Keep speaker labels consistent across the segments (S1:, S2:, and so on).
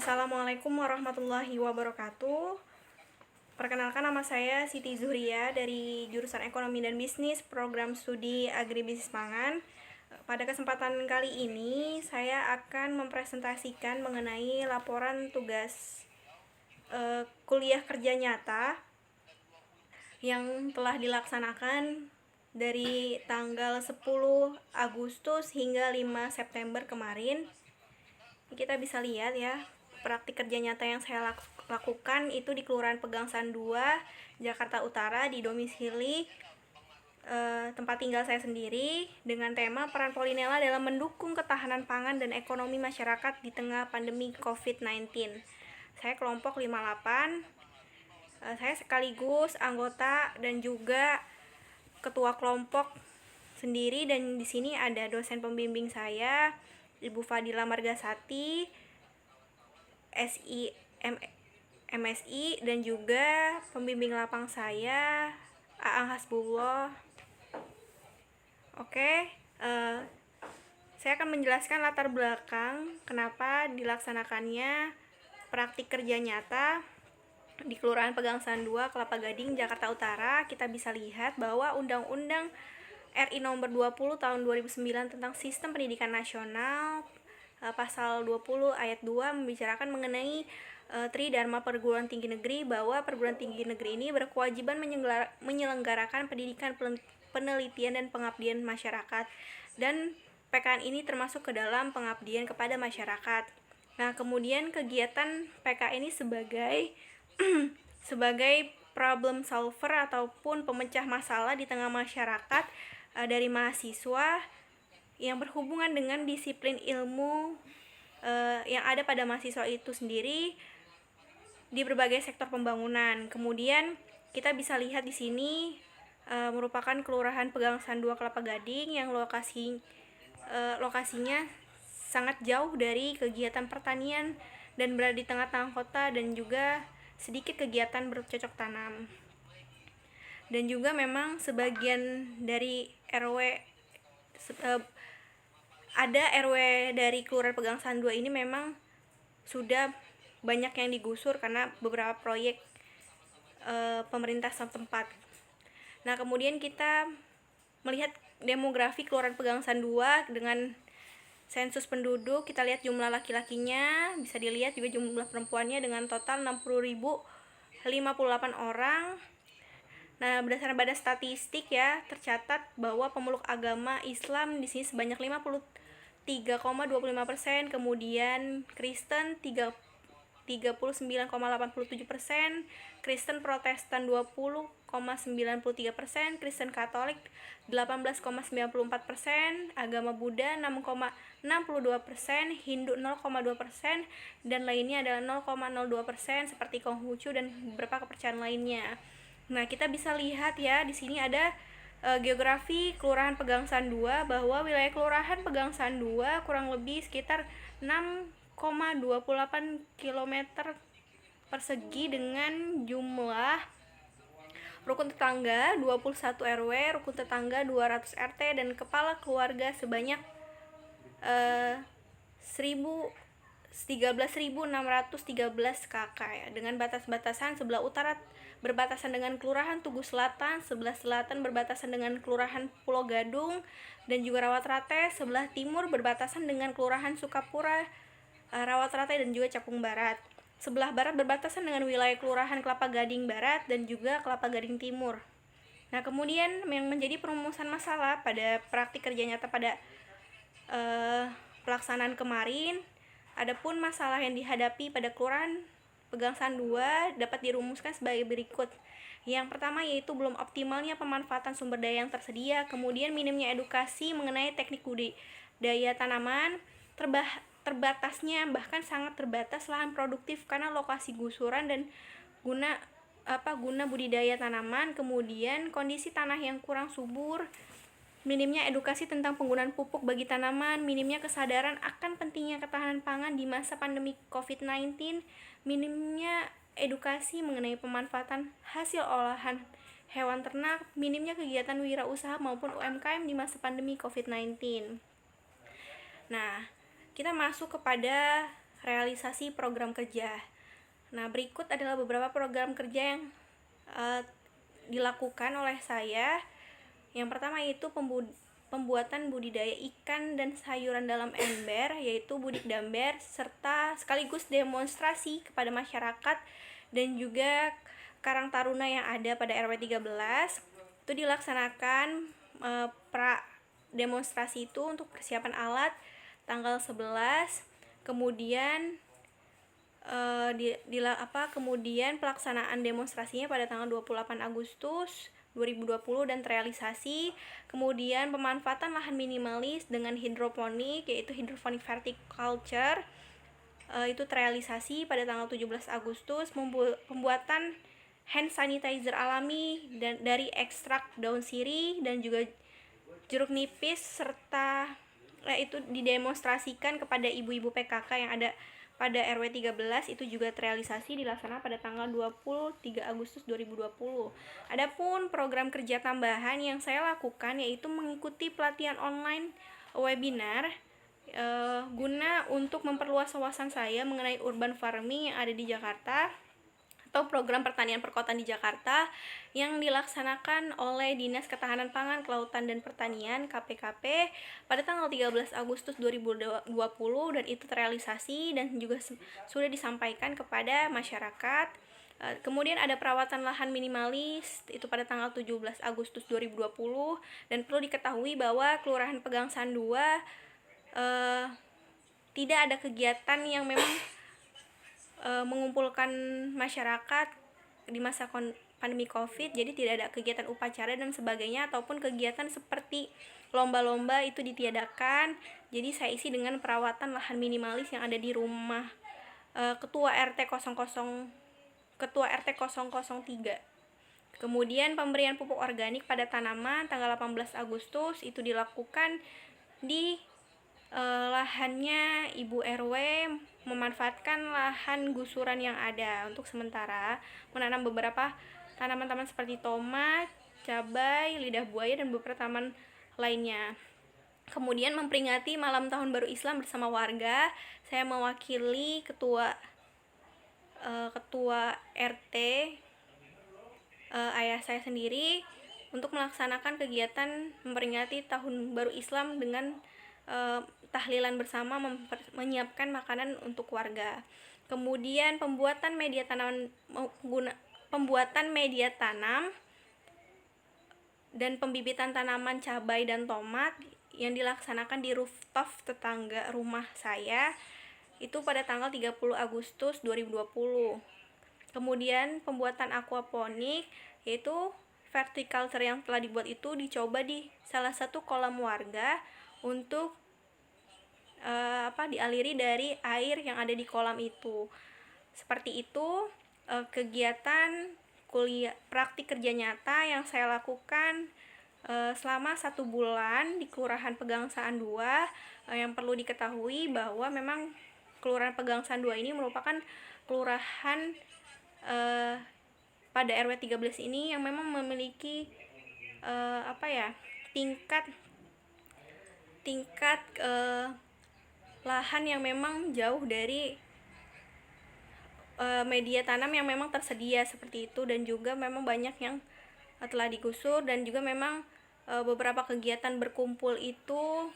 S1: Assalamualaikum warahmatullahi wabarakatuh. Perkenalkan, nama saya Siti Zuhria dari jurusan Ekonomi dan Bisnis, program studi Agribisnis Pangan. Pada kesempatan kali ini saya akan mempresentasikan mengenai laporan tugas kuliah kerja nyata yang telah dilaksanakan dari tanggal 10 Agustus hingga 5 September kemarin. Kita bisa lihat ya, praktik kerja nyata yang saya lakukan itu di Kelurahan Pegangsaan 2, Jakarta Utara, di domisili tempat tinggal saya sendiri, dengan tema peran Polinela dalam mendukung ketahanan pangan dan ekonomi masyarakat di tengah pandemi COVID-19. Saya kelompok 58. Saya sekaligus anggota dan juga ketua kelompok sendiri, dan di sini ada dosen pembimbing saya, Ibu Fadila Margasati, MSI, dan juga pembimbing lapang saya, Aang Hasbullah. Oke, saya akan menjelaskan latar belakang kenapa dilaksanakannya praktik kerja nyata di Kelurahan Pegangsaan 2, Kelapa Gading, Jakarta Utara. Kita bisa lihat bahwa Undang-Undang RI nomor 20 tahun 2009 tentang Sistem Pendidikan Nasional, pasal 20 ayat 2 membicarakan mengenai Tridharma Perguruan Tinggi Negeri, bahwa perguruan tinggi negeri ini berkewajiban menyelenggarakan pendidikan, penelitian, dan pengabdian masyarakat, dan PKN ini termasuk ke dalam pengabdian kepada masyarakat. Nah, kemudian kegiatan PKN ini sebagai problem solver ataupun pemecah masalah di tengah masyarakat dari mahasiswa yang berhubungan dengan disiplin ilmu yang ada pada mahasiswa itu sendiri di berbagai sektor pembangunan. Kemudian kita bisa lihat di sini merupakan Kelurahan Pegangsaan 2, Kelapa Gading, yang lokasinya sangat jauh dari kegiatan pertanian dan berada di tengah-tengah kota, dan juga sedikit kegiatan bercocok tanam. Dan juga memang sebagian dari ada RW dari Kelurahan Pegangsaan 2 ini memang sudah banyak yang digusur karena beberapa proyek pemerintah setempat. Nah, kemudian kita melihat demografi Kelurahan Pegangsaan 2 dengan sensus penduduk. Kita lihat jumlah laki-lakinya, bisa dilihat juga jumlah perempuannya dengan total 60.058 orang. Nah, berdasarkan badan statistik ya, tercatat bahwa pemeluk agama Islam di sini sebanyak 53,25%, kemudian Kristen 39,87%, Kristen Protestan 20,93%, Kristen Katolik 18,94%, agama Buddha 6,62%, Hindu 0,2%, dan lainnya adalah 0,02% seperti Konghucu dan beberapa kepercayaan lainnya. Nah, kita bisa lihat ya, di sini ada geografi Kelurahan Pegangsaan 2, bahwa wilayah Kelurahan Pegangsaan 2 kurang lebih sekitar 6,28 km persegi dengan jumlah rukun tetangga 21 RW, rukun tetangga 200 RT, dan kepala keluarga sebanyak 13.613 KK ya, dengan batas-batasan sebelah utara berbatasan dengan Kelurahan Tugu Selatan, sebelah selatan berbatasan dengan Kelurahan Pulau Gadung dan juga Rawatrate, sebelah timur berbatasan dengan Kelurahan Sukapura, Rawatrate, dan juga Cakung Barat. Sebelah barat berbatasan dengan wilayah Kelurahan Kelapa Gading Barat dan juga Kelapa Gading Timur. Nah, kemudian yang menjadi perumusan masalah pada praktik kerja nyata pada pelaksanaan kemarin, adapun masalah yang dihadapi pada Kelurahan Pegangsaan 2 dapat dirumuskan sebagai berikut. Yang pertama yaitu belum optimalnya pemanfaatan sumber daya yang tersedia, kemudian minimnya edukasi mengenai teknik budidaya tanaman, terbatasnya bahkan sangat terbatas lahan produktif karena lokasi gusuran dan guna budidaya tanaman, kemudian kondisi tanah yang kurang subur, minimnya edukasi tentang penggunaan pupuk bagi tanaman, minimnya kesadaran akan pentingnya ketahanan pangan di masa pandemi COVID-19, minimnya edukasi mengenai pemanfaatan hasil olahan hewan ternak, minimnya kegiatan wirausaha maupun UMKM di masa pandemi COVID-19. Nah, kita masuk kepada realisasi program kerja. Nah, berikut adalah beberapa program kerja yang dilakukan oleh saya. Yang pertama yaitu pembuatan budidaya ikan dan sayuran dalam ember, yaitu Budik Damber, serta sekaligus demonstrasi kepada masyarakat dan juga Karang Taruna yang ada pada RW 13. Itu dilaksanakan pra demonstrasi itu untuk persiapan alat tanggal 11. Kemudian kemudian pelaksanaan demonstrasinya pada tanggal 28 Agustus 2020 dan terrealisasi. Kemudian pemanfaatan lahan minimalis dengan hidroponik, yaitu hidroponik verticulture, itu terrealisasi pada tanggal 17 Agustus. Pembuatan hand sanitizer alami dan dari ekstrak daun sirih dan juga jeruk nipis, serta itu didemonstrasikan kepada ibu-ibu PKK yang ada pada RW 13, itu juga terrealisasi dilaksanakan pada tanggal 23 Agustus 2020. Adapun program kerja tambahan yang saya lakukan yaitu mengikuti pelatihan online webinar guna untuk memperluas wawasan saya mengenai urban farming yang ada di Jakarta, atau program pertanian perkotaan di Jakarta yang dilaksanakan oleh Dinas Ketahanan Pangan, Kelautan dan Pertanian KPKP pada tanggal 13 Agustus 2020, dan itu terrealisasi dan juga sudah disampaikan kepada masyarakat. Kemudian ada perawatan lahan minimalis itu pada tanggal 17 Agustus 2020, dan perlu diketahui bahwa Kelurahan Pegangsaan 2 tidak ada kegiatan yang memang mengumpulkan masyarakat di masa pandemi COVID, jadi tidak ada kegiatan upacara dan sebagainya ataupun kegiatan seperti lomba-lomba itu ditiadakan. Jadi saya isi dengan perawatan lahan minimalis yang ada di rumah Ketua RT 003. Kemudian pemberian pupuk organik pada tanaman tanggal 18 Agustus itu dilakukan di lahannya Ibu RW, memanfaatkan lahan gusuran yang ada untuk sementara, menanam beberapa tanaman-tanaman seperti tomat, cabai, lidah buaya, dan beberapa tanaman lainnya. Kemudian memperingati malam tahun baru Islam bersama warga, saya mewakili ketua RT, ayah saya sendiri, untuk melaksanakan kegiatan memperingati tahun baru Islam dengan tahlilan bersama, menyiapkan makanan untuk warga. Kemudian pembuatan media tanam dan pembibitan tanaman cabai dan tomat yang dilaksanakan di rooftop tetangga rumah saya itu pada tanggal 30 Agustus 2020. Kemudian pembuatan aquaponik, yaitu verticulture yang telah dibuat itu dicoba di salah satu kolam warga untuk dialiri dari air yang ada di kolam itu. Seperti itu kegiatan kuliah praktik kerja nyata yang saya lakukan selama 1 bulan di Kelurahan Pegangsaan 2. Yang perlu diketahui bahwa memang Kelurahan Pegangsaan 2 ini merupakan kelurahan pada RW 13 ini yang memang memiliki tingkat lahan yang memang jauh dari media tanam yang memang tersedia seperti itu, dan juga memang banyak yang telah digusur, dan juga memang beberapa kegiatan berkumpul itu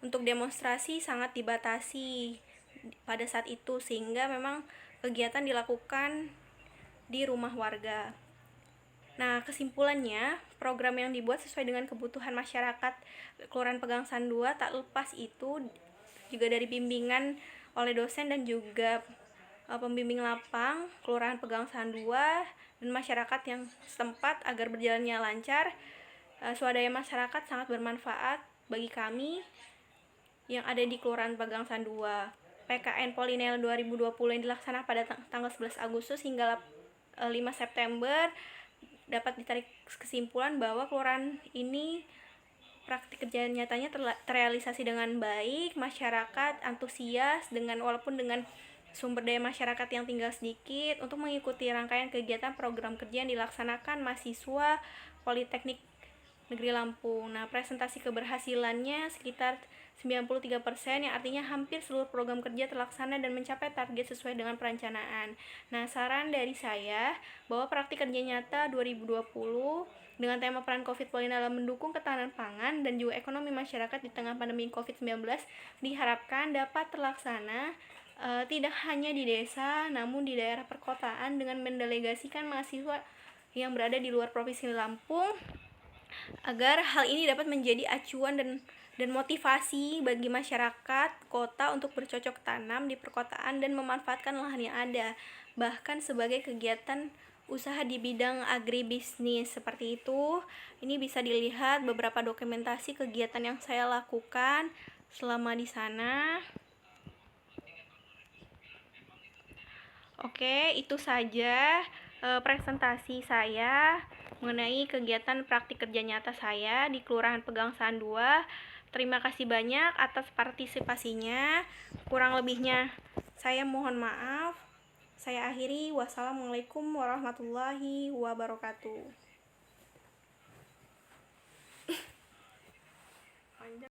S1: untuk demonstrasi sangat dibatasi pada saat itu, sehingga memang kegiatan dilakukan di rumah warga. Nah, kesimpulannya, program yang dibuat sesuai dengan kebutuhan masyarakat Kelurahan Pegangsaan 2, tak lepas itu juga dari bimbingan oleh dosen dan juga pembimbing lapang Kelurahan Pegangsaan 2 dan masyarakat yang setempat agar berjalannya lancar. Swadaya masyarakat sangat bermanfaat bagi kami yang ada di Kelurahan Pegangsaan 2. PKN Polinel 2020 yang dilaksanakan pada tanggal 11 Agustus hingga 5 September dapat ditarik kesimpulan bahwa kelurahan ini praktik kerja nyatanya terrealisasi dengan baik, masyarakat antusias walaupun dengan sumber daya masyarakat yang tinggal sedikit untuk mengikuti rangkaian kegiatan program kerja yang dilaksanakan mahasiswa Politeknik Negeri Lampung. Nah, presentasi keberhasilannya sekitar 93%, yang artinya hampir seluruh program kerja terlaksana dan mencapai target sesuai dengan perencanaan. Nah, saran dari saya bahwa praktik kerja nyata 2020 dengan tema peran COVID dalam mendukung ketahanan pangan dan juga ekonomi masyarakat di tengah pandemi COVID-19 diharapkan dapat terlaksana tidak hanya di desa namun di daerah perkotaan dengan mendelegasikan mahasiswa yang berada di luar Provinsi Lampung agar hal ini dapat menjadi acuan dan motivasi bagi masyarakat kota untuk bercocok tanam di perkotaan dan memanfaatkan lahan yang ada, bahkan sebagai kegiatan usaha di bidang agribisnis seperti itu. Ini bisa dilihat beberapa dokumentasi kegiatan yang saya lakukan selama di sana. Oke, itu saja presentasi saya mengenai kegiatan praktik kerja nyata saya di Kelurahan Pegangsaan 2. Terima kasih banyak atas partisipasinya. Kurang lebihnya saya mohon maaf. Saya akhiri. Wassalamualaikum warahmatullahi wabarakatuh.